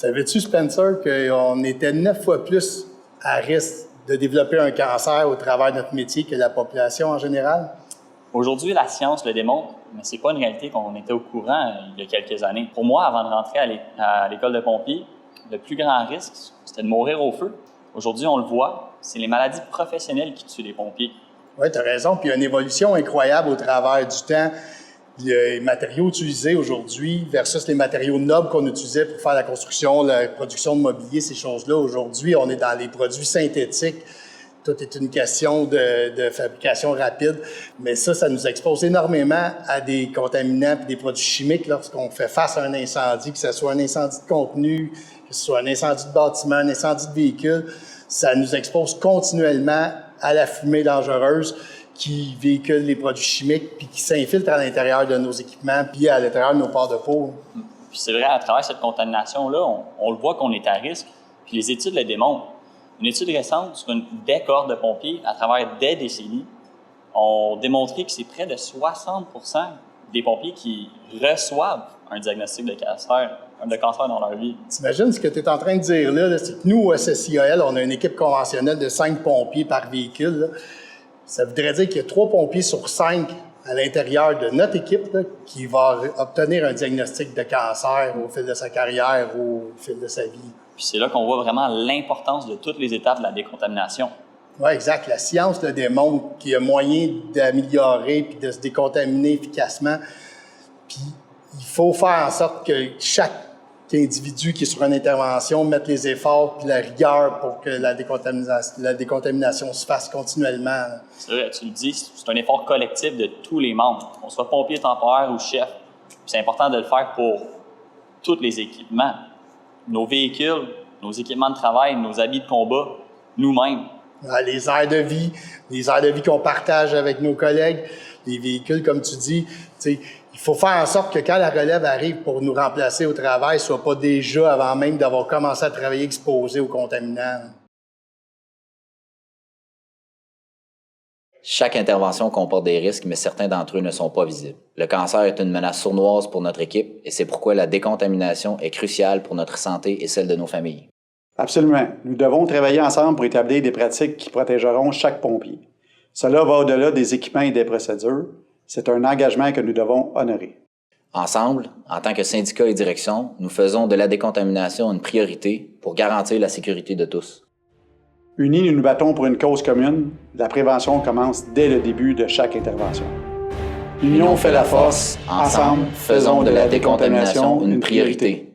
Savais-tu, Spencer, qu'on était 9 fois plus à risque de développer un cancer au travers de notre métier que la population en général? Aujourd'hui, la science le démontre, mais c'est pas une réalité qu'on était au courant il y a quelques années. Pour moi, avant de rentrer à l'école de pompiers, le plus grand risque, c'était de mourir au feu. Aujourd'hui, on le voit, c'est les maladies professionnelles qui tuent les pompiers. Oui, tu as raison. Puis il y a une évolution incroyable au travers du temps. Les matériaux utilisés aujourd'hui versus les matériaux nobles qu'on utilisait pour faire la construction, la production de mobilier, ces choses-là. Aujourd'hui, on est dans les produits synthétiques. Tout est une question de fabrication rapide. Mais ça nous expose énormément à des contaminants et des produits chimiques lorsqu'on fait face à un incendie, que ce soit un incendie de contenu, que ce soit un incendie de bâtiment, un incendie de véhicule. Ça nous expose continuellement à la fumée dangereuse qui véhicule les produits chimiques puis qui s'infiltrent à l'intérieur de nos équipements puis à l'intérieur de nos parts de peau. Puis c'est vrai, à travers cette contamination-là, on le voit qu'on est à risque, puis les études le démontrent. Une étude récente sur des cohortes de pompiers, à travers des décennies, ont démontré que c'est près de 60% des pompiers qui reçoivent un diagnostic de cancer dans leur vie. T'imagines ce que tu es en train de dire là, c'est que nous, au SSIAL, on a une équipe conventionnelle de 5 pompiers par véhicule. Là. Ça voudrait dire qu'il y a 3 pompiers sur 5 à l'intérieur de notre équipe là, qui va obtenir un diagnostic de cancer au fil de sa carrière ou au fil de sa vie. Puis c'est là qu'on voit vraiment l'importance de toutes les étapes de la décontamination. Oui, exact. La science le démontre qu'il y a moyen d'améliorer puis de se décontaminer efficacement. Puis il faut faire en sorte que chaque individu qui est sur une intervention mette les efforts puis la rigueur pour que la décontamination se fasse continuellement. C'est vrai, tu le dis, c'est un effort collectif de tous les membres, qu'on soit pompier temporaire ou chef. Puis c'est important de le faire pour tous les équipements, nos véhicules, nos équipements de travail, nos habits de combat, nous-mêmes. Les aires de vie qu'on partage avec nos collègues, les véhicules, comme tu dis, il faut faire en sorte que quand la relève arrive pour nous remplacer au travail, ce ne soit pas déjà avant même d'avoir commencé à travailler exposé aux contaminants. Chaque intervention comporte des risques, mais certains d'entre eux ne sont pas visibles. Le cancer est une menace sournoise pour notre équipe et c'est pourquoi la décontamination est cruciale pour notre santé et celle de nos familles. Absolument. Nous devons travailler ensemble pour établir des pratiques qui protégeront chaque pompier. Cela va au-delà des équipements et des procédures. C'est un engagement que nous devons honorer. Ensemble, en tant que syndicat et direction, nous faisons de la décontamination une priorité pour garantir la sécurité de tous. Unis, nous nous battons pour une cause commune. La prévention commence dès le début de chaque intervention. L'union fait la force. Ensemble, faisons de la décontamination une priorité.